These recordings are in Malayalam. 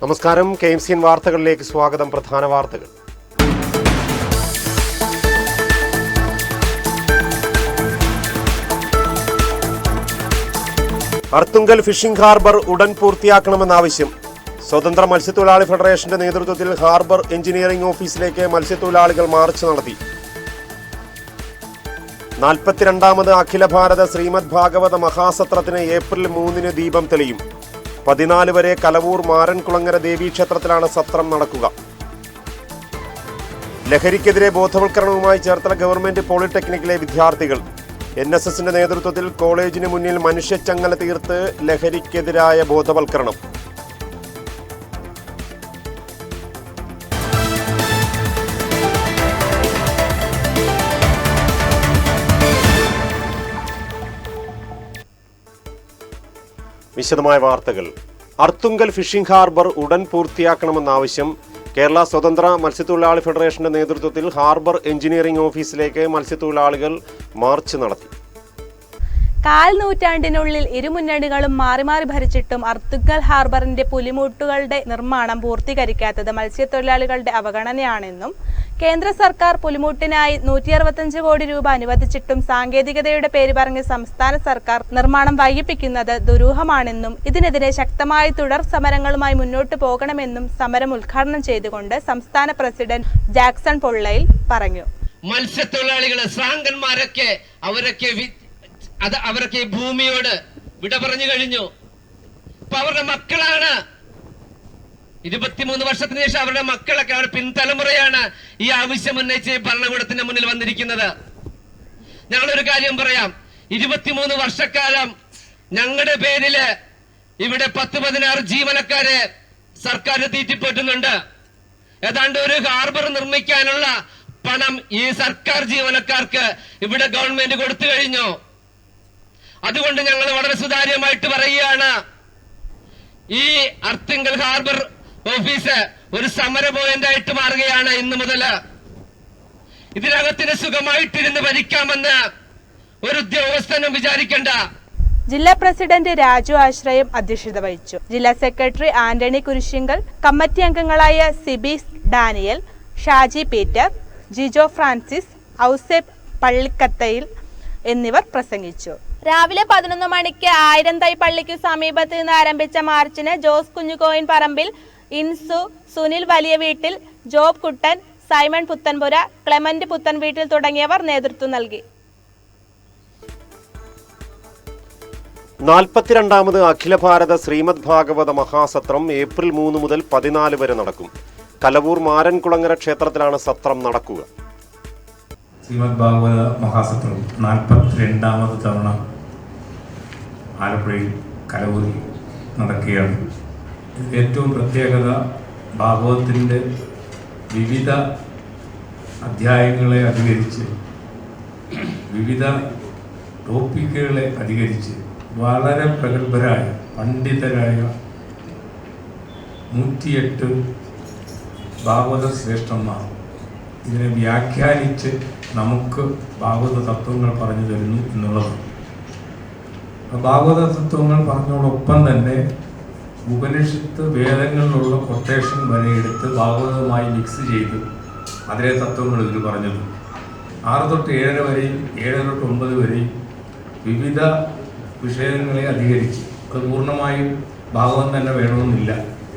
നമസ്കാരം. KMCN വാർത്തകളിലേക്ക് സ്വാഗതം. പ്രധാന വാർത്തകൾ. അർത്തുങ്കൽ ഫിഷിംഗ് ഹാർബർ ഉടൻ പൂർത്തിയാക്കണമെന്നാവശ്യം. സ്വതന്ത്ര മത്സ്യത്തൊഴിലാളി ഫെഡറേഷന്റെ നേതൃത്വത്തിൽ ഹാർബർ എഞ്ചിനീയറിംഗ് ഓഫീസിലേക്ക് മത്സ്യത്തൊഴിലാളികൾ മാർച്ച് നടത്തി. 42ാമത് അഖില ഭാരത ശ്രീമദ് ഭാഗവത മഹാസത്രത്തിന് ഏപ്രിൽ 3 ദീപം തെളിയും. 14 വരെ കലവൂർ മാരൻകുളങ്ങര ദേവീക്ഷേത്രത്തിലാണ് സത്രം നടക്കുക. ലഹരിക്കെതിരെ ബോധവൽക്കരണവുമായി ചേർത്തല ഗവൺമെന്റ് പോളിടെക്നിക്കിലെ വിദ്യാർത്ഥികൾ. NSSന്റെ നേതൃത്വത്തിൽ കോളേജിന് മുന്നിൽ മനുഷ്യച്ചങ്ങല തീർത്ത് ലഹരിക്കെതിരായ ബോധവൽക്കരണം. വിശദമായ വാർത്തകൾ. അർത്തുങ്കൽ ഫിഷിംഗ് ഹാർബർ ഉടൻ പൂർത്തിയാക്കണമെന്നാവശ്യം. കേരള സ്വതന്ത്ര മത്സ്യത്തൊഴിലാളി ഫെഡറേഷന്റെ നേതൃത്വത്തിൽ ഹാർബർ എഞ്ചിനീയറിംഗ് ഓഫീസിലേക്ക് മത്സ്യത്തൊഴിലാളികൾ മാർച്ച് നടത്തി. കാൽ നൂറ്റാണ്ടിനുള്ളിൽ ഇരുമുന്നണികളും മാറി മാറി ഭരിച്ചിട്ടും അർത്തുങ്കൽ ഹാർബറിന്റെ പുലിമുട്ടുകളുടെ നിർമ്മാണം പൂർത്തീകരിക്കാത്തത് മത്സ്യത്തൊഴിലാളികളുടെ അവഗണനയാണെന്നും കേന്ദ്ര സർക്കാർ പുലിമുട്ടിനായി 165 കോടി രൂപ അനുവദിച്ചിട്ടും സാങ്കേതികതയുടെ പേര് പറഞ്ഞ് സംസ്ഥാന സർക്കാർ നിർമ്മാണം വൈകിപ്പിക്കുന്നത് ദുരൂഹമാണെന്നും ഇതിനെതിരെ ശക്തമായ തുടർ സമരങ്ങളുമായി മുന്നോട്ടു പോകണമെന്നും സമരം ഉദ്ഘാടനം ചെയ്തുകൊണ്ട് സംസ്ഥാന പ്രസിഡന്റ് ജാക്സൺ പൊള്ളയിൽ പറഞ്ഞു. മത്സ്യത്തൊഴിലാളികളെ ശ്രാങ്കന്മാരൊക്കെ അവരൊക്കെ ഭൂമിയോട് വിട പറഞ്ഞു കഴിഞ്ഞു. ഇപ്പൊ അവരുടെ മക്കളാണ് 23 വർഷത്തിന് ശേഷം അവരുടെ മക്കളൊക്കെ അവരുടെ പിൻതലമുറയാണ് ഈ ആവശ്യം ഉന്നയിച്ച് ഭരണകൂടത്തിന്റെ മുന്നിൽ വന്നിരിക്കുന്നത്. ഞങ്ങളൊരു കാര്യം പറയാം, 23 വർഷക്കാലം ഞങ്ങളുടെ പേരില് ഇവിടെ 10-16 ജീവനക്കാരെ സർക്കാർ തീറ്റിപ്പോറ്റുന്നുണ്ട്. ഏതാണ്ട് ഒരു ഹാർബർ നിർമ്മിക്കാനുള്ള പണം ഈ സർക്കാർ ജീവനക്കാർക്ക് ഇവിടെ ഗവൺമെന്റ് കൊടുത്തു കഴിഞ്ഞു. അതുകൊണ്ട് ഞങ്ങൾ വളരെ സുതാര്യമായിട്ട് പറയുകയാണ്, ഈ അർത്തുങ്കൽ ഹാർബർ ഓഫീസ് ഒരു സമര പോയിന്റായിട്ട് മാറുകയാണ്. ഇന്നു മുതൽ ഇതിനകത്തിന് സുഖമായിട്ടിരുന്ന് ഭരിക്കാമെന്ന് ഒരു ഉദ്യോഗസ്ഥനും വിചാരിക്കണ്ട. ജില്ലാ പ്രസിഡന്റ് രാജു ആശ്രയം അധ്യക്ഷത വഹിച്ചു. ജില്ലാ സെക്രട്ടറി ആന്റണി കുരിശിങ്കൽ, കമ്മിറ്റി അംഗങ്ങളായ സിബി ഡാനിയൽ, ഷാജി പീറ്റർ, ജിജോ ഫ്രാൻസിസ്, ഔസേബ് പള്ളിക്കത്തയിൽ എന്നിവർ പ്രസംഗിച്ചു. രാവിലെ 11 മണിക്ക് 1000 തൈ പള്ളിക്ക് സമീപത്ത് നിന്ന് ആരംഭിച്ച മാർച്ചിന് ജോസ് കുഞ്ഞുകോയിൻ പറമ്പിൽ, ഇൻസു, സുനിൽ വലിയ വീട്ടിൽ, ജോബ് കുട്ടൻ, സൈമൺ പുത്തൻപുര, ക്ലെമന്റ് പുത്തൻ വീട്ടിൽ തുടങ്ങിയവർ നേതൃത്വം നൽകി. 42ാമത് അഖില ഭാരത ശ്രീമദ് ഭാഗവത മഹാസത്രം ഏപ്രിൽ 3 മുതൽ 14 വരെ നടക്കും. കലവൂർ മാരൻകുളങ്ങര ക്ഷേത്രത്തിലാണ് സത്രം നടക്കുക. ശ്രീമദ് ഭാഗവത മഹാസത്രം 42ാമത് തവണ ആലപ്പുഴയിൽ കലവൂരിൽ നടക്കുകയാണ്. ഏറ്റവും പ്രത്യേകത ഭാഗവതത്തിൻ്റെ വിവിധ അധ്യായങ്ങളെ അധികരിച്ച്, വിവിധ ടോപ്പിക്കുകളെ അധികരിച്ച് വളരെ പ്രഗത്ഭരായ പണ്ഡിതരായ 108 ഭാഗവത ശ്രേഷ്ഠന്മാർ ഇതിനെ വ്യാഖ്യാനിച്ച് നമുക്ക് ഭാഗവത തത്വങ്ങൾ പറഞ്ഞു തരുന്നു എന്നുള്ളത്. ഭാഗവത തത്വങ്ങൾ പറഞ്ഞതോടൊപ്പം തന്നെ ഉപനിഷത്ത് വേദങ്ങളിലുള്ള കൊട്ടേഷൻ വരെ എടുത്ത് ഭാഗവതവുമായി മിക്സ് ചെയ്ത് അതിലെ തത്വങ്ങൾ ഇതിൽ പറഞ്ഞത്. 6 തൊട്ട് 7 വരെയും 7 തൊട്ട് 9 വരെയും വിവിധ വിഷയങ്ങളെ അധികരിച്ച്, അത് പൂർണ്ണമായും ഭാഗവതം തന്നെ വേണമെന്നില്ല.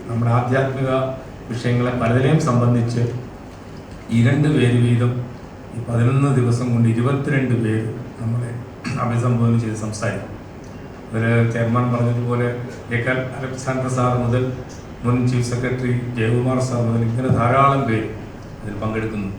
നമ്മുടെ ആധ്യാത്മിക വിഷയങ്ങളെ പലതിനെയും സംബന്ധിച്ച് 2 പേര് വീതം ഈ 11 ദിവസം കൊണ്ട് 22 പേര് നമ്മളെ അഭിസംബോധന ചെയ്ത് സംസാരിക്കും. ഒരു ചെയർമാൻ പറഞ്ഞതുപോലെ എ.കെ. അലക്സാണ്ടർ സാർ മുതൽ മുൻ ചീഫ് സെക്രട്ടറി ജയകുമാർ സാർ മുതൽ ഇങ്ങനെ ധാരാളം പേര് അതിൽ പങ്കെടുക്കുന്നു.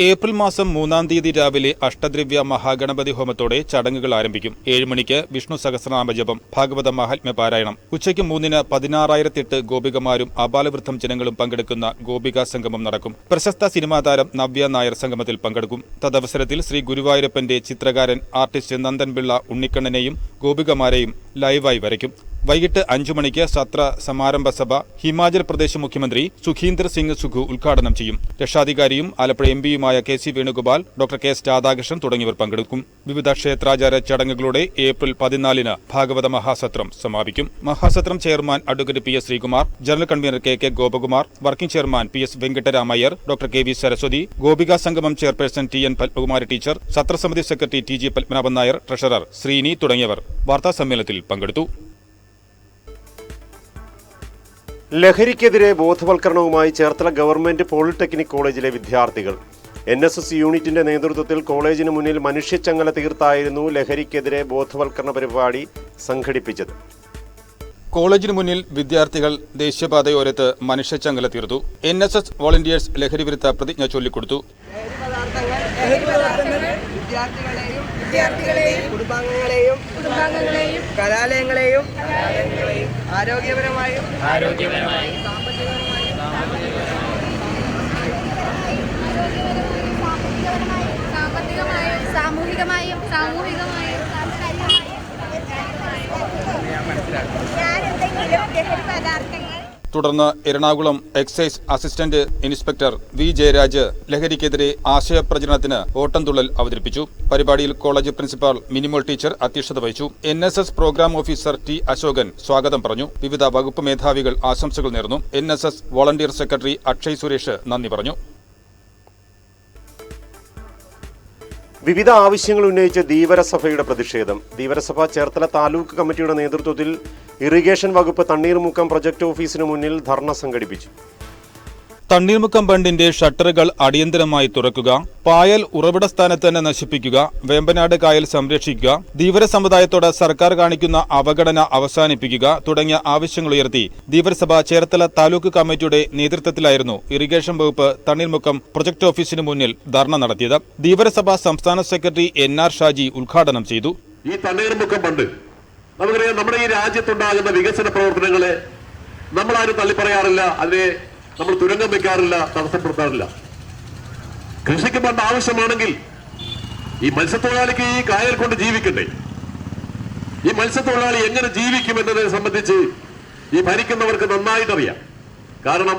ഏപ്രിൽ മാസം 3-ാം തീയതി രാവിലെ അഷ്ടദ്രവ്യ മഹാഗണപതി ഹോമത്തോടെ ചടങ്ങുകൾ ആരംഭിക്കും. 7 മണിക്ക് വിഷ്ണു സഹസ്രനാമ ജപം, ഭാഗവത മഹാത്മ്യ പാരായണം. ഉച്ചയ്ക്ക് 3-ന് 16,008 ഗോപികമാരും അപാലവൃദ്ധം ജനങ്ങളും പങ്കെടുക്കുന്ന ഗോപികാ സംഗമം നടക്കും. പ്രശസ്ത സിനിമാ താരം നവ്യ നായർ സംഗമത്തിൽ പങ്കെടുക്കും. തദവസരത്തിൽ ശ്രീ ഗുരുവായൂരപ്പന്റെ ചിത്രകാരൻ ആർട്ടിസ്റ്റ് നന്ദൻ പിള്ള ഉണ്ണിക്കണ്ണനെയും ഗോപികമാരെയും ലൈവായി വരയ്ക്കും. വൈകിട്ട് 5 മണിക്ക് സത്ര സമാരംഭ സഭ ഹിമാചൽ പ്രദേശ് മുഖ്യമന്ത്രി സുഖീന്ദർ സിംഗ് സുഖു ഉദ്ഘാടനം ചെയ്യും. രക്ഷാധികാരിയും ആലപ്പുഴ എംപിയുമായ KC Venugopal, doctor KS Radhakrishnan തുടങ്ങിയവർ പങ്കെടുക്കും. വിവിധ ക്ഷേത്രാചാര ചടങ്ങുകളോടെ ഏപ്രിൽ 14-ന് ഭാഗവത മഹാസത്രം സമാപിക്കും. മഹാസത്രം chairman advocate PS Sreekumar, general convener KK Gopakumar, working chairman PS Venkataramayyar, doctor KV Saraswathi, ഗോപികാ സംഗമം ചെയർപേഴ്സൺ TN പത്മകുമാരി ടീച്ചർ, സത്രസമിതി secretary TG Padmanabhan Nair, treasurer Sreeni തുടങ്ങിയവർ വാർത്താസമ്മേളനത്തിൽ പങ്കെടുത്തു. ലഹരിക്കെതിരെ ബോധവൽക്കരണവുമായി ചേർത്തല ഗവൺമെന്റ് പോളിടെക്നിക് കോളേജിലെ വിദ്യാർത്ഥികൾ. NSS യൂണിറ്റിന്റെ നേതൃത്വത്തിൽ കോളേജിന് മുന്നിൽ മനുഷ്യച്ചങ്ങല തീർത്തായിരുന്നു ലഹരിക്കെതിരെ ബോധവൽക്കരണ പരിപാടി സംഘടിപ്പിച്ചത്. കോളേജിന് മുന്നിൽ വിദ്യാർത്ഥികൾ ദേശീയപാതയോരത്ത് മനുഷ്യച്ചങ്ങല തീർത്തു. NSS വോളണ്ടിയേഴ്സ് ലഹരിവിരുദ്ധ പ്രതിജ്ഞ ചൊല്ലിക്കൊടുത്തു. വിദ്യാർത്ഥികളെയും കുടുംബാംഗങ്ങളെയും കലാലയങ്ങളെയും ആരോഗ്യപരമായും സാമൂഹികമായും തുടർന്ന് Ernakulam excise assistant inspector V Jayaraj ലഹരിക്കെതിരെ ആശയപ്രചരണത്തിന് ഓട്ടംതുള്ളൽ അവതരിപ്പിച്ചു. പരിപാടിയിൽ കോളേജ് പ്രിൻസിപ്പാൾ മിനിമോൾ ടീച്ചർ അധ്യക്ഷത വഹിച്ചു. NSS program officer T Ashokan സ്വാഗതം പറഞ്ഞു. വിവിധ വകുപ്പ് മേധാവികൾ ആശംസകൾ നേർന്നു. NSS volunteer secretary Akshay Suresh നന്ദി പറഞ്ഞു. വിവിധ ആവശ്യങ്ങൾ ഉന്നയിച്ച് ധീവരസഭയുടെ പ്രതിഷേധം. ധീവരസഭ ചേർത്തല താലൂക്ക് കമ്മിറ്റിയുടെ നേതൃത്വത്തിൽ ഇറിഗേഷൻ വകുപ്പ് തണ്ണീർമുക്കം പ്രൊജക്ട് ഓഫീസിന് മുന്നിൽ ധർണ സംഘടിപ്പിച്ചു. തണ്ണീർമുക്കം ബണ്ടിന്റെ ഷട്ടറുകൾ അടിയന്തരമായി തുറക്കുക, പായൽ ഉറവിട സ്ഥാനത്ത് തന്നെ നശിപ്പിക്കുക, വേമ്പനാട് കായൽ സംരക്ഷിക്കുക, ധീവര സമുദായത്തോട് സർക്കാർ കാണിക്കുന്ന അവഗണന അവസാനിപ്പിക്കുക തുടങ്ങിയ ആവശ്യങ്ങളുയർത്തി ധീവരസഭ ചേർത്തല താലൂക്ക് കമ്മിറ്റിയുടെ നേതൃത്വത്തിലായിരുന്നു ഇറിഗേഷൻ വകുപ്പ് തണ്ണീർമുക്കം പ്രൊജക്ട് ഓഫീസിന് മുന്നിൽ ധർണ നടത്തിയത്. ധീവരസഭ സംസ്ഥാന സെക്രട്ടറി NR ഷാജി ഉദ്ഘാടനം ചെയ്തു. ഈ തണ്ണീർമുക്കം ബണ്ട് നമുക്കറിയാം, നമ്മുടെ ഈ രാജ്യത്തുണ്ടാകുന്ന വികസന പ്രവർത്തനങ്ങളെ നമ്മളാരും തള്ളിപ്പറയാറില്ല, അതിനെ നമ്മൾ തുരങ്കം വെക്കാറില്ല, തടസ്സപ്പെടുത്താറില്ല. കൃഷിക്ക് ബണ്ട് ആവശ്യമാണെങ്കിൽ ഈ മത്സ്യത്തൊഴിലാളിക്ക് ഈ കായൽ കൊണ്ട് ജീവിക്കണ്ടേ? ഈ മത്സ്യത്തൊഴിലാളി എങ്ങനെ ജീവിക്കുമെന്നതിനെ സംബന്ധിച്ച് ഈ ഭരിക്കുന്നവർക്ക് നന്നായിട്ടറിയാം. കാരണം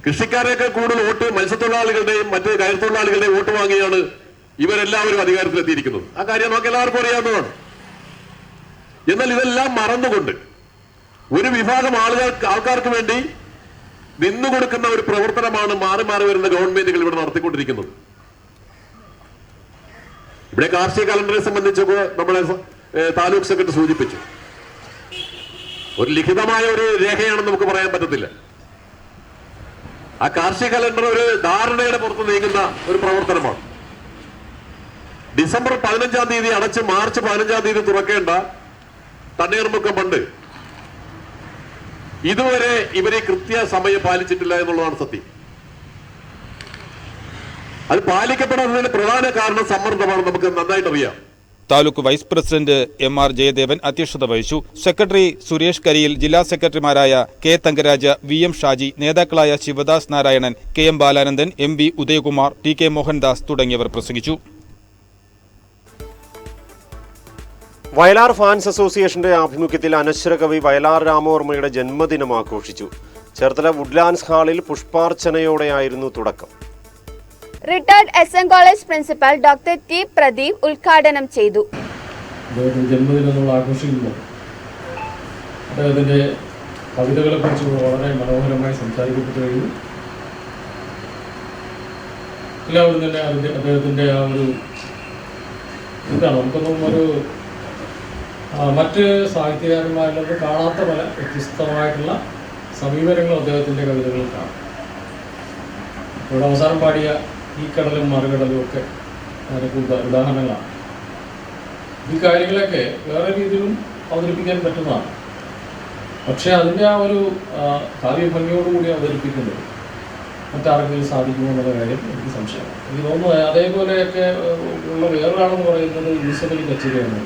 കൃഷിക്കാരെയൊക്കെ കൂടുതൽ വോട്ട് മത്സ്യത്തൊഴിലാളികളുടെയും മറ്റ് കയർ തൊഴിലാളികളുടെയും വോട്ട് വാങ്ങിയാണ് ഇവരെല്ലാവരും അധികാരത്തിലെത്തിയിരിക്കുന്നത്. ആ കാര്യം നമുക്ക് എല്ലാവർക്കും അറിയാവുന്നതാണ്. എന്നാൽ ഇതെല്ലാം മറന്നുകൊണ്ട് ഒരു വിഭാഗം ആൾക്കാർക്ക് വേണ്ടി നിന്നുകൊടുക്കുന്ന ഒരു പ്രവർത്തനമാണ് മാറി മാറി വരുന്ന ഗവൺമെന്റുകൾ ഇവിടെ നടത്തിക്കൊണ്ടിരിക്കുന്നത്. ഇവിടെ കാർഷിക കലണ്ടറെ സംബന്ധിച്ചപ്പോൾ നമ്മുടെ താലൂക്ക് സെക്രട്ടറി സൂചിപ്പിച്ചു. ഒരു ലിഖിതമായ ഒരു രേഖയാണെന്ന് നമുക്ക് പറയാൻ പറ്റത്തില്ല. ആ കാർഷിക കലണ്ടർ ഒരു ധാരണയുടെ പുറത്ത് നീങ്ങുന്ന ഒരു പ്രവർത്തനമാണ്. ഡിസംബർ 15-ാം തീയതി അടച്ച് മാർച്ച് 15-ാം തീയതി തുറക്കേണ്ട തണ്ണീർമുക്കം ബണ്ട് ഇതുവരെ ഇവരെ കൃത്യസമയം പാലിച്ചിട്ടില്ല എന്നുള്ളതാണ് സത്യം. അത് പാലിക്കപ്പെടാത്തതിന് പ്രധാന കാരണം സമ്മർദ്ദമാണ്, നമുക്ക് നന്നായിട്ട് അറിയാം. Taluk vice president MR Jayadevan അധ്യക്ഷത വഹിച്ചു. സെക്രട്ടറി സുരേഷ് കരിയിൽ, ജില്ലാ സെക്രട്ടറിമാരായ K തങ്കരാജ്, VM ഷാജി, നേതാക്കളായ Sivadas Narayanan, KM Balanandan, MV Udayakumar, TK Mohandas തുടങ്ങിയവർ പ്രസംഗിച്ചു. വയലാർ ഫാൻസ് അസോസിയേഷന്റെ ആഭിമുഖ്യത്തിൽ അനശ്വര കവി വയലാർ രാമവർമ്മയുടെ ജന്മദിനം ആഘോഷിച്ചു. ചേർത്തല വുഡ്ലാൻഡ്സ് ഹാളിൽ പുഷ്പാർച്ചനയോടെയായിരുന്നു തുടക്കം. Retired SM college principal doctor T Pradeep ഉദ്ഘാടനം ചെയ്തു. ജന്മദിനം നമ്മൾ ആഘോഷിക്കുമ്പോൾ അദ്ദേഹത്തിൻ്റെ കവിതകളെ കുറിച്ച് വളരെ മനോഹരമായി സംസാരിക്കപ്പെട്ടു കഴിഞ്ഞു. എല്ലാവരും തന്നെ അദ്ദേഹത്തിൻ്റെ ആ ഒരു ഇതാണ് നമുക്കൊന്നും ഒരു മറ്റ് സാഹിത്യകാരന്മാരിലൊന്നും കാണാത്ത പല വ്യത്യസ്തമായിട്ടുള്ള സമീപനങ്ങളും അദ്ദേഹത്തിൻ്റെ കവിതകളിൽ കാണാം. ഇവിടെ അവസാനം പാടിയ ഈ കടലും മറുകടലും ഒക്കെ അതിനൊക്കെ ഉദാഹരണങ്ങളാണ്. ഈ കാര്യങ്ങളൊക്കെ വേറെ രീതിയിലും അവതരിപ്പിക്കാൻ പറ്റുന്നതാണ്. പക്ഷേ അതിൻ്റെ ആ ഒരു കാവ്യഭംഗിയോടുകൂടി അവതരിപ്പിക്കുന്നത് മറ്റാർക്കെങ്കിലും സാധിക്കുമോ എന്നുള്ള കാര്യം എനിക്ക് സംശയമാണ്. എനിക്ക് തോന്നുന്നു അതേപോലെയൊക്കെ ഉള്ള വേറൊരാളെന്ന് പറയുന്നത് യൂസഫലി കച്ചേരിയാണ്.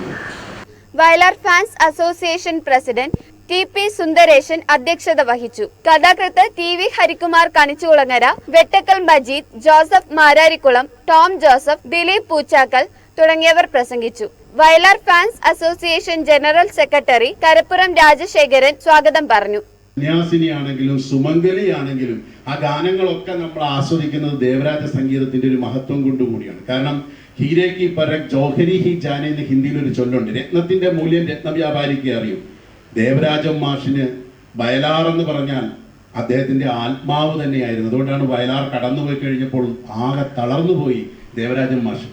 Vayalar fans association president TP Sundaresan അധ്യക്ഷത വഹിച്ചു. കഥാകൃത്ത് TV Harikumar Kanichukulangara, Vettakkal Majeed, Joseph Mararikkulam, Tom Joseph, Dileep Poochakkal തുടങ്ങിയവർ പ്രസംഗിച്ചു. Vayalar fans association general secretary Karappuram Rajasekharan സ്വാഗതം പറഞ്ഞു. സന്യാസിനിയാണെങ്കിലും സുമംഗലിയാണെങ്കിലും ആ ഗാനങ്ങളൊക്കെ നമ്മൾ ആസ്വദിക്കുന്നത് ദേവരാജ സംഗീതത്തിന്റെ ഒരു മഹത്വം കൊണ്ടുകൂടിയാണ്. കാരണം ഹീരേ കി പരക് ജോഹരി ഹി ജാനെ എന്ന് ഹിന്ദിയിൽ ഒരു ചൊല്ലുണ്ട്. രത്നത്തിന്റെ മൂല്യം രത്നവ്യാപാരിക്ക് അറിയും. ദേവരാജൻ മാഷിന് വയലാർ എന്ന് പറഞ്ഞാൽ അദ്ദേഹത്തിന്റെ ആത്മാവ് തന്നെയായിരുന്നു. അതുകൊണ്ടാണ് വയലാർ കടന്നുപോയി കഴിഞ്ഞപ്പോൾ ആകെ തളർന്നുപോയി ദേവരാജൻ മാഷ്.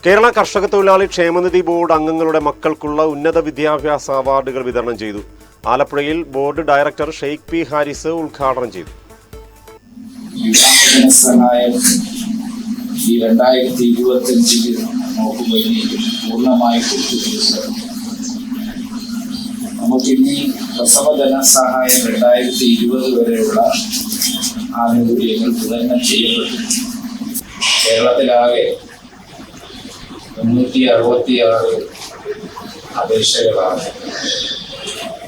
കേരള കർഷക തൊഴിലാളി ക്ഷേമനിധി ബോർഡ് അംഗങ്ങളുടെ മക്കൾക്കുള്ള ഉന്നത വിദ്യാഭ്യാസ അവാർഡുകൾ വിതരണം ചെയ്തു. ആലപ്പുഴയിൽ board director Sheikh P Haris ഉദ്ഘാടനം ചെയ്തു. സഹായം ഈ 2025 നോക്കുമ്പോൾ പൂർണ്ണമായി കൊടുത്തു. നമുക്കിനി പ്രസവ ധനസഹായം 2020 വരെയുള്ള ആനുകൂല്യങ്ങൾ വിതരണം ചെയ്യപ്പെട്ടു. കേരളത്തിലാകെ 366 അപേക്ഷകളാണ്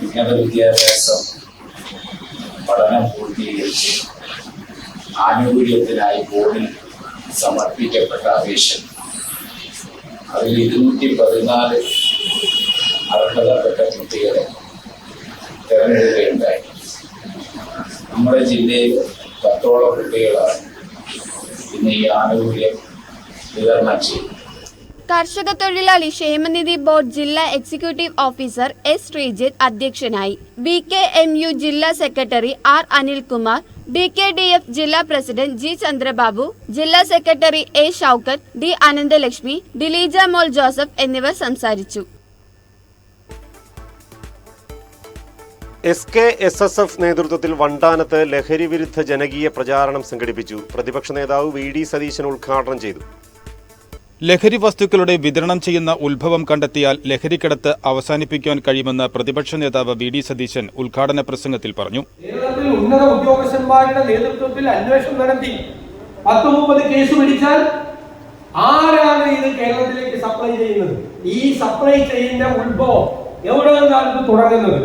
ഉന്നത വിദ്യാഭ്യാസം പഠനം പൂർത്തീകരിച്ച് ആനുകൂല്യത്തിനായി ബോർഡിൽ സമർപ്പിക്കപ്പെട്ട അപേക്ഷ. അതിൽ 214 അർഹതപ്പെട്ട കുട്ടികളെ തിരഞ്ഞെടുക്കുകയുണ്ടായി. നമ്മുടെ ജില്ലയിൽ 10ഓളം കുട്ടികളാണ് ഇന്ന് ഈ ആനുകൂല്യം വിതരണം ചെയ്യും. കർഷക തൊഴിലാളി ക്ഷേമനിധി ബോർഡ് ജില്ലാ എക്സിക്യൂട്ടീവ് ഓഫീസർ എസ് ശ്രീജിത്ത് അധ്യക്ഷനായി. BKMU ജില്ലാ സെക്രട്ടറി ആർ അനിൽകുമാർ, DKDF ജില്ലാ പ്രസിഡന്റ് ജി ചന്ദ്രബാബു, ജില്ലാ secretary A Shoukath, D Ananthalakshmi, Dileeja Mol Joseph എന്നിവർ സംസാരിച്ചു. SKSSF നേതൃത്വത്തിൽ വണ്ടാനത്ത് ലഹരി വിരുദ്ധ ജനകീയ പ്രചാരണം സംഘടിപ്പിച്ചു. പ്രതിപക്ഷ നേതാവ് VD സതീശൻ ഉദ്ഘാടനം ചെയ്തു. ലഹരി വസ്തുക്കളുടെ വിതരണം ചെയ്യുന്ന ഉത്ഭവം കണ്ടെത്തിയാൽ ലഹരിക്കടത്ത് അവസാനിപ്പിക്കാൻ കഴിയുമെന്ന് പ്രതിപക്ഷ നേതാവ് VD സതീശൻ ഉദ്ഘാടന പ്രസംഗത്തിൽ പറഞ്ഞു. കേരളത്തിൽ ഉന്നത ഉദ്യോഗസ്ഥന്മാരുടെ നേതൃത്വത്തിൽ അന്വേഷണം നടത്തി 10-30 കേസ് പിടിച്ചാൽ ആരാണ് ഇത് കേരളത്തിലേക്ക് സപ്ലൈ ചെയ്യുന്നത്, ഈ സപ്ലൈ ചെയ്യുന്ന ഉത്ഭവം എവിടെ നിന്നാണ് ഇത് തുടങ്ങുന്നത്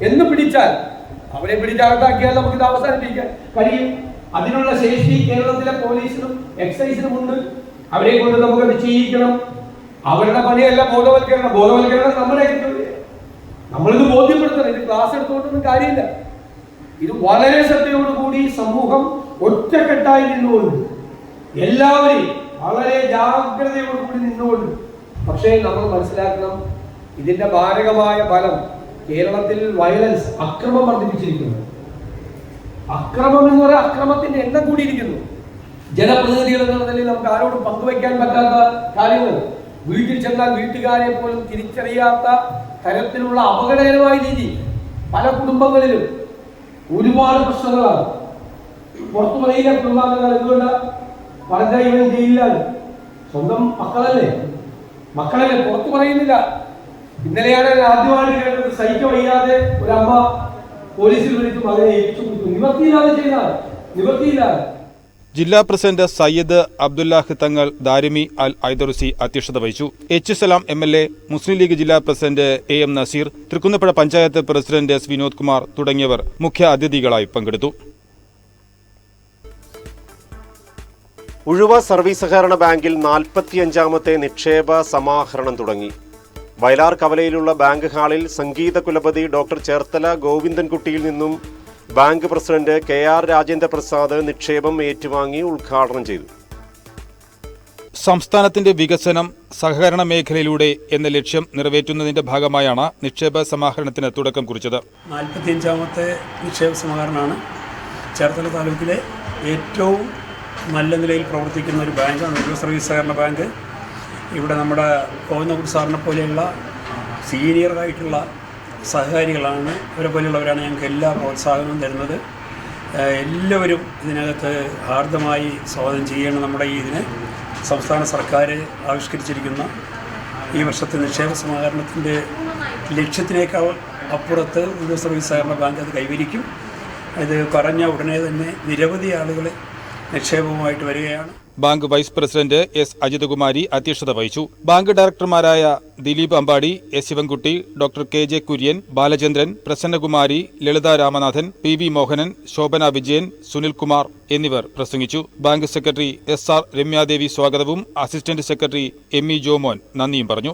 എന്ന് പിടിച്ചാൽ അവരെ പിടിച്ചകത്താക്കിയാൽ നമുക്കിത് അവസാനിപ്പിക്കാൻ കഴിയും. അതിനുള്ള ശേഷി കേരളത്തിലെ പോലീസിനും എക്സൈസിനും ഉണ്ട്. അവരെ കൊണ്ട് നമുക്കത് ചെയ്യിക്കണം. അവരുടെ പണിയല്ല ബോധവൽക്കരണം. ബോധവൽക്കരണം നമ്മളിത് ബോധ്യപ്പെടുത്തണം. ഇത് ക്ലാസ് എടുത്തുകൊണ്ടൊന്നും കാര്യമില്ല. ഇത് വളരെ ശ്രദ്ധയോടുകൂടി സമൂഹം ഒറ്റക്കെട്ടായി നിന്നുകൊണ്ട് എല്ലാവരെയും വളരെ ജാഗ്രതയോടുകൂടി നിന്നുകൊണ്ട്. പക്ഷേ നമ്മൾ മനസ്സിലാക്കണം, ഇതിന്റെ മാരകമായ ഫലം കേരളത്തിൽ വയലൻസ്, അക്രമം വർദ്ധിപ്പിച്ചിരിക്കുന്നു. അക്രമം എന്ന് പറയുന്ന അക്രമത്തിന്റെ എണ്ണം കൂടിയിരിക്കുന്നു. ജനപ്രതിനിധികൾ എന്ന നിലയിൽ നമുക്ക് ആരോടും പങ്കുവയ്ക്കാൻ പറ്റാത്ത കാര്യങ്ങൾ, വീട്ടിൽ ചെന്നാൽ വീട്ടുകാരെ പോലും തിരിച്ചറിയാത്ത തരത്തിലുള്ള അപകടകരമായ രീതി പല കുടുംബങ്ങളിലും ഒരുപാട് പ്രശ്നങ്ങളാണ്. പുറത്തു പറയില്ല കുടുംബാംഗങ്ങൾ. എന്തുകൊണ്ട് പറഞ്ഞാൽ ഇവൻ ജയിലിലാണ്. സ്വന്തം മക്കളല്ലേ പുറത്തു പറയുന്നില്ല. ഇന്നലെയാണ് ആദ്യമായിട്ട് കേട്ടത്, സഹിക്ക വയ്യാതെ ഒരു അമ്മ പോലീസിൽ വിളിച്ച് മകനെ ഏൽപ്പിച്ചു കൊടുത്തു. നിവർത്തിയില്ലാതെ ചെയ്താൽ നിവർത്തിയില്ലാതെ. ജില്ലാ പ്രസിഡന്റ് സയ്യിദ് അബ്ദുല്ലാഹ് തങ്ങൾ ദാരിമി അൽ ഐദറുസി അധ്യക്ഷത വഹിച്ചു. H സലാം MLA, മുസ്ലിം ലീഗ് ജില്ലാ president AM Nazeer, Thrikkunnapuzha panchayat president S Vinod Kumar തുടങ്ങിയവർ മുഖ്യ അതിഥികളായി പങ്കെടുത്തു. ഉഴുവ സർവീസ് സഹകരണ ബാങ്കിൽ 45ാമത്തെ നിക്ഷേപ സമാഹരണം തുടങ്ങി. വയലാർ കവലയിലുള്ള ബാങ്ക് ഹാളിൽ സംഗീത കുലപതി ഡോക്ടർ ചേർത്തല ഗോവിന്ദൻകുട്ടിയിൽ നിന്നും bank president KR Rajendra Prasad നിക്ഷേപം ഏറ്റുവാങ്ങി ഉദ്ഘാടനം ചെയ്തു. സംസ്ഥാനത്തിന്റെ വികസനം സഹകരണ മേഖലയിലൂടെ എന്ന ലക്ഷ്യം നിറവേറ്റുന്നതിന്റെ ഭാഗമായാണ് നിക്ഷേപ സമാഹരണത്തിന് തുടക്കം കുറിച്ചത്. 45ാമത്തെ നിക്ഷേപ സമാഹരണമാണ്. ചേർത്തല താലൂക്കിലെ ഏറ്റവും നല്ല നിലയിൽ പ്രവർത്തിക്കുന്ന ഒരു ബാങ്കാണ് ഉഴുവ സർവീസ് സഹകരണ ബാങ്ക്. ഇവിടെ നമ്മുടെ ഗോവിന്ദൻകുട്ടി സാറിനെ പോലെയുള്ള സീനിയറായിട്ടുള്ള സഹകാരികളാണ്, ഇവരെ പോലെയുള്ളവരാണ് ഞങ്ങൾക്ക് എല്ലാ പ്രോത്സാഹനവും തരുന്നത്. എല്ലാവരും ഇതിനകത്ത് ഹാർദമായി സ്വാഗതം ചെയ്യണം. നമ്മുടെ ഈ ഇതിന് സംസ്ഥാന സർക്കാർ ആവിഷ്കരിച്ചിരിക്കുന്ന ഈ വർഷത്തെ നിക്ഷേപ സമാഹരണത്തിൻ്റെ ലക്ഷ്യത്തിനേക്കാൾ അപ്പുറത്ത് ഉഴുവ സർവീസ് സഹകരണ ബാങ്ക് അത് കൈവരിക്കും. ഇത് പറഞ്ഞ ഉടനെ തന്നെ നിരവധി ആളുകൾ നിക്ഷേപവുമായിട്ട് വരികയാണ്. Bank vice president S Ajithakumari അധ്യക്ഷത വഹിച്ചു. ബാങ്ക് ഡയറക്ടർമാരായ Dileep Ambadi, S Sivankutty, doctor K J Kurian, Balachandran, Prasannakumari, Lalitha Ramanathan, P V Mohanan, Sobhana Vijayan, Sunilkumar എന്നിവർ പ്രസംഗിച്ചു. Bank secretary S R Ramyadevi സ്വാഗതവും assistant secretary M E Jomon നന്ദിയും പറഞ്ഞു.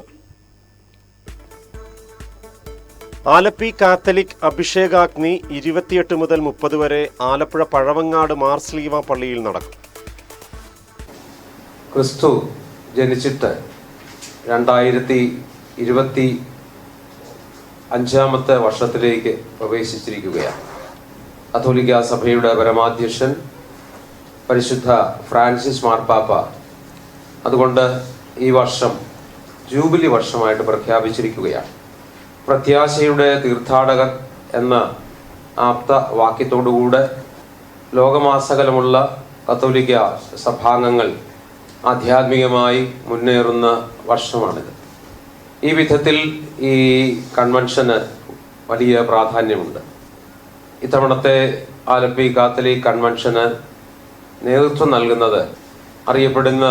ആലപ്പി കാത്തലിക് അഭിഷേകാഗ്നി 28 മുതൽ 30 വരെ ആലപ്പുഴ പഴവങ്ങാട് മാർസ്ലീവ പള്ളിയിൽ നടക്കും. ക്രിസ്തു ജനിച്ചിട്ട് 2025 വർഷത്തിലേക്ക് പ്രവേശിച്ചിരിക്കുകയാണ്. കത്തോലിക്ക സഭയുടെ പരമാധ്യക്ഷൻ പരിശുദ്ധ ഫ്രാൻസിസ് മാർപ്പാപ്പ അതുകൊണ്ട് ഈ വർഷം ജൂബിലി വർഷമായിട്ട് പ്രഖ്യാപിച്ചിരിക്കുകയാണ്. പ്രത്യാശയുടെ തീർത്ഥാടകർ എന്ന ആപ്തവാക്യത്തോടുകൂടെ ലോകമാസകലമുള്ള കത്തോലിക്ക സഭാംഗങ്ങൾ ആധ്യാത്മികമായി മുന്നേറുന്ന വർഷമാണിത്. ഈ വിധത്തിൽ ഈ കൺവെൻഷന് വലിയ പ്രാധാന്യമുണ്ട്. ഇത്തവണത്തെ ആലപ്പി കാത്തലിക് കൺവെൻഷന് നേതൃത്വം നൽകുന്നത് അറിയപ്പെടുന്ന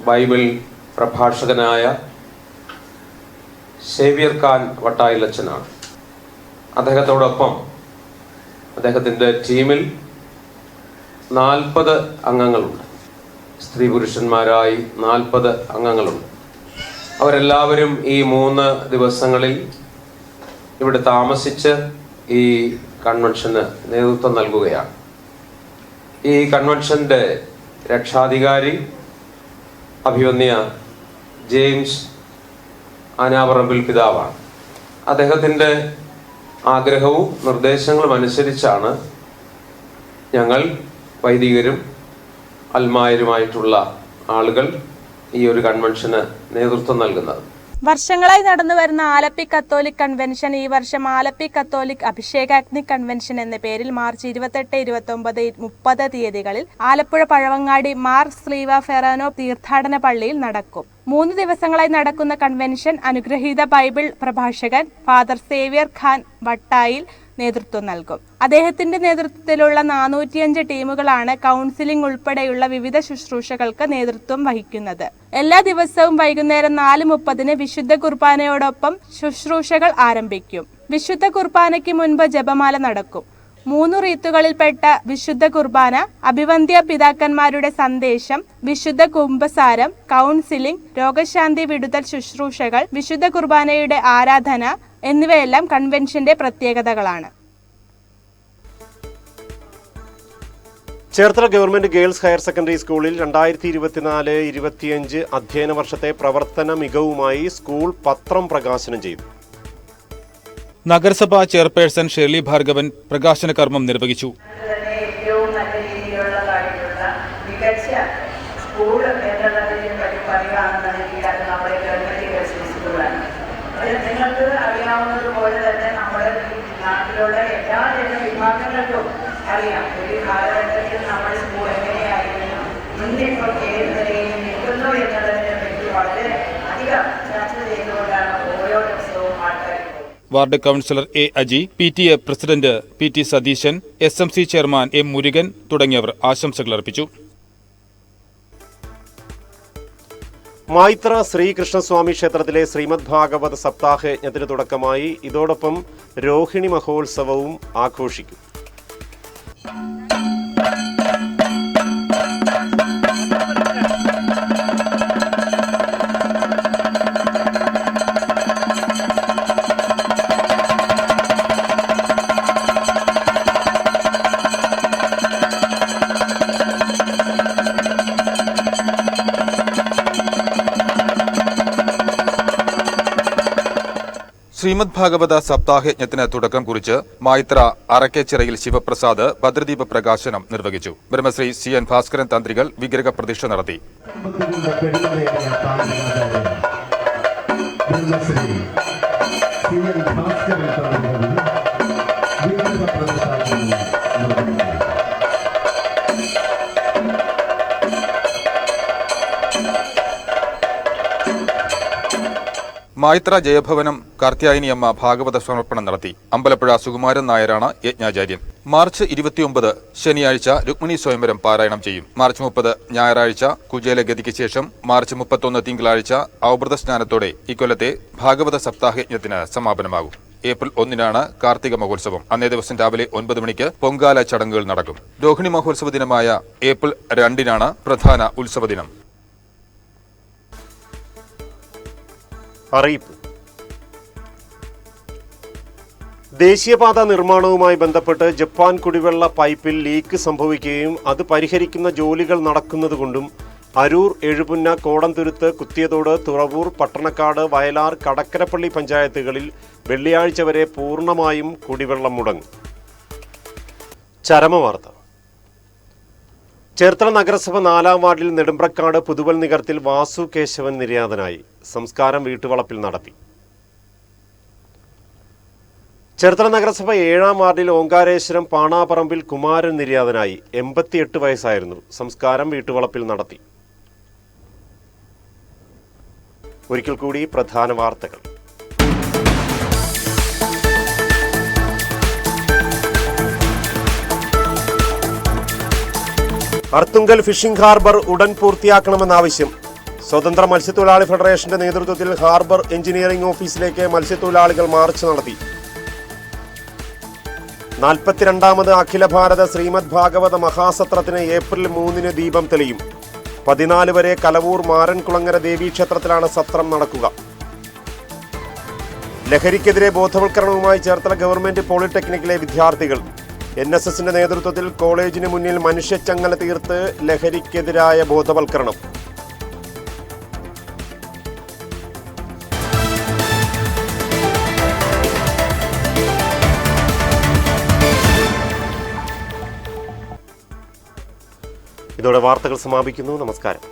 ബൈബിൾ പ്രഭാഷകനായ സേവ്യർ ഖാൻ വട്ടായിലച്ചനാണ്. അദ്ദേഹത്തോടൊപ്പം അദ്ദേഹത്തിൻ്റെ ടീമിൽ 40 അംഗങ്ങളുണ്ട്. സ്ത്രീ പുരുഷന്മാരായി 40 അംഗങ്ങളുണ്ട്. അവരെല്ലാവരും ഈ 3 ദിവസങ്ങളിൽ ഇവിടെ താമസിച്ച് ഈ കൺവെൻഷന് നേതൃത്വം നൽകുകയാണ്. ഈ കൺവെൻഷൻ്റെ രക്ഷാധികാരി അഭിവന്യ ജെയിംസ് ആനാപറമ്പിൽ പിതാവാണ്. അദ്ദേഹത്തിൻ്റെ ആഗ്രഹവും നിർദ്ദേശങ്ങളും അനുസരിച്ചാണ് ഞങ്ങൾ വൈദികരും അൽമായരുമായിട്ടുള്ള ആളുകൾ ഈ ഒരു കൺവെൻഷന് നേതൃത്വം നൽകുന്നത്. വർഷങ്ങളായി നടന്നുവരുന്ന ആലപ്പി കത്തോലിക് കൺവെൻഷൻ ഈ വർഷം ആലപ്പി കത്തോലിക് അഭിഷേകാഗ്നി കൺവെൻഷൻ എന്ന പേരിൽ മാർച്ച് 28, 29, 30 തീയതികളിൽ ആലപ്പുഴ പഴവങ്ങാടി മാർ സ്ലീവ ഫെറാനോ തീർത്ഥാടന പള്ളിയിൽ നടക്കും. 3 ദിവസങ്ങളായി നടക്കുന്ന കൺവെൻഷൻ അനുഗ്രഹീത ബൈബിൾ പ്രഭാഷകൻ ഫാദർ സേവ്യർ ഖാൻ വട്ടായിൽ നേതൃത്വം നൽകും. അദ്ദേഹത്തിന്റെ നേതൃത്വത്തിലുള്ള 405 ടീമുകളാണ് കൗൺസിലിംഗ് ഉൾപ്പെടെയുള്ള വിവിധ ശുശ്രൂഷകൾക്ക് നേതൃത്വം വഹിക്കുന്നത്. എല്ലാ ദിവസവും വൈകുന്നേരം 4:30 വിശുദ്ധ കുർബാനയോടൊപ്പം ശുശ്രൂഷകൾ ആരംഭിക്കും. വിശുദ്ധ കുർബാനയ്ക്ക് മുൻപ് ജപമാല നടക്കും. 3 റീത്തുകളിൽപ്പെട്ട വിശുദ്ധ കുർബാന, അഭിവന്ദ്യ പിതാക്കന്മാരുടെ സന്ദേശം, വിശുദ്ധ കുംഭസാരം, കൗൺസിലിംഗ്, രോഗശാന്തി വിടുതൽ ശുശ്രൂഷകൾ, വിശുദ്ധ കുർബാനയുടെ ആരാധന എന്നിവയെല്ലാം കൺവെൻഷന്റെ പ്രത്യേകതകളാണ്. Cherthala government girls higher secondary സ്കൂളിൽ 2024-25 അധ്യയന വർഷത്തെ പ്രവർത്തന മികവുമായി സ്കൂൾ പത്രം പ്രകാശനം ചെയ്തു. നഗരസഭാ ചെയർപേഴ്സൺ ഷേർലി ഭാർഗവൻ പ്രകാശന കർമ്മം നിർവഹിച്ചു. നിങ്ങൾക്ക് അറിയാവുന്നതുപോലെ തന്നെ നമ്മുടെ നാട്ടിലുള്ള എല്ലാ ജനവിഭാഗങ്ങൾക്കും അറിയാം ഒരു കാലഘട്ടത്തിൽ നമ്മുടെ സ്കൂൾ എങ്ങനെയായിരുന്നു, ഇന്നിപ്പോൾ ഏത് നിലയിൽ നിൽക്കുന്നു എന്നതിനെ പറ്റി വളരെ അധികം ചർച്ച ചെയ്തുകൊണ്ടാണ് ഓരോ ദിവസവും ആൾക്കാർ. Ward councillor A Aji, PTA president PT Satheesan, SMC chairman M Murugan തുടങ്ങിയവർ ആശംസകൾ അർപ്പിച്ചു. മായിത്ര ശ്രീകൃഷ്ണസ്വാമി ക്ഷേത്രത്തിലെ ശ്രീമദ് ഭാഗവത സപ്താഹ യജ്ഞത്തിന് തുടക്കമായി. ഇതോടൊപ്പം രോഹിണി മഹോത്സവവും ആഘോഷിക്കും. ശ്രീമദ് ഭാഗവത സപ്താഹയജ്ഞത്തിന് തുടക്കം കുറിച്ച് മായിത്ര അറക്കേച്ചിറയിൽ ശിവപ്രസാദ് ഭദ്രദീപ പ്രകാശനം നിർവഹിച്ചു. ബ്രഹ്മശ്രീ CN ഭാസ്കരൻ തന്ത്രികൾ വിഗ്രഹ പ്രതിഷ്ഠ നടത്തി. മായിത്ര ജയഭവനം കാർത്യായനിയമ്മ ഭാഗവത സമർപ്പണം നടത്തി. അമ്പലപ്പുഴ സുകുമാരൻ നായരാണ് യജ്ഞാചാര്യൻ. മാർച്ച് 29 ശനിയാഴ്ച രുക്മിണി സ്വയംവരം പാരായണം ചെയ്യും. മാർച്ച് 30 ഞായറാഴ്ച കുചേലഗതിക്ക് ശേഷം മാർച്ച് 31 തിങ്കളാഴ്ച ഔബ്രത സ്നാനത്തോടെ ഇക്കൊല്ലത്തെ ഭാഗവത സപ്താഹയജ്ഞത്തിന് സമാപനമാകും. ഏപ്രിൽ 1 കാർത്തിക മഹോത്സവം. അന്നേ ദിവസം രാവിലെ 9 മണിക്ക് പൊങ്കാല ചടങ്ങുകൾ നടക്കും. രോഹിണി മഹോത്സവ ദിനമായ ഏപ്രിൽ 2 പ്രധാന ഉത്സവ ദിനം. അറിയിപ്പ്. ദേശീയപാത നിർമ്മാണവുമായി ബന്ധപ്പെട്ട് ജപ്പാൻ കുടിവെള്ള പൈപ്പിൽ ലീക്ക് സംഭവിക്കുകയും അത് പരിഹരിക്കുന്ന ജോലികൾ നടക്കുന്നതുകൊണ്ടും അരൂർ, എഴുപുന്ന, കോടംതുരുത്ത്, കുത്തിയതോട്, തുറവൂർ, പട്ടണക്കാട്, വയലാർ, കടക്കരപ്പള്ളി പഞ്ചായത്തുകളിൽ വെള്ളിയാഴ്ച വരെ പൂർണ്ണമായും കുടിവെള്ളം മുടങ്ങും. ചരമവാർത്ത. ചേർത്തല നഗരസഭ 4-ാം വാർഡിൽ നെടുമ്പ്രക്കാട് പുതുവൽ നികർത്തിൽ വാസു കേശവൻ നിര്യാതനായി. സംസ്കാരം വീട്ടുവളപ്പിൽ നടത്തി. ചേർത്തല നഗരസഭ 7-ാം വാർഡിൽ ഓങ്കാരേശ്വരം പാണാപറമ്പിൽ കുമാരൻ നിര്യാതനായി. 88 വയസ്സായിരുന്നു. സംസ്കാരം വീട്ടുവളപ്പിൽ നടത്തി. ഒരിക്കൽ കൂടി പ്രധാന വാർത്തകൾ. അർത്തുങ്കൽ ഫിഷിംഗ് ഹാർബർ ഉടൻ പൂർത്തിയാക്കണമെന്നാവശ്യം. സ്വതന്ത്ര മത്സ്യത്തൊഴിലാളി ഫെഡറേഷന്റെ നേതൃത്വത്തിൽ ഹാർബർ എഞ്ചിനീയറിംഗ് ഓഫീസിലേക്ക് മത്സ്യത്തൊഴിലാളികൾ മാർച്ച് നടത്തി. 42ാമത് അഖില ഭാരത ശ്രീമദ് ഭാഗവത മഹാസത്രത്തിന് ഏപ്രിൽ 3 ദീപം തെളിയും. 14 വരെ കലവൂർ മാരൻകുളങ്ങര ദേവീക്ഷേത്രത്തിലാണ് സത്രം നടക്കുക. ലഹരിക്കെതിരെ ബോധവൽക്കരണവുമായി ചേർത്തല ഗവൺമെന്റ് പോളിടെക്നിക്കിലെ വിദ്യാർത്ഥികൾ. NSSന്റെ നേതൃത്വത്തിൽ കോളേജിന് മുന്നിൽ മനുഷ്യച്ചങ്ങല തീർത്ത് ലഹരിക്കെതിരായ ബോധവൽക്കരണം. ഇതോടെ വാർത്തകൾ സമാപിക്കുന്നു. നമസ്കാരം.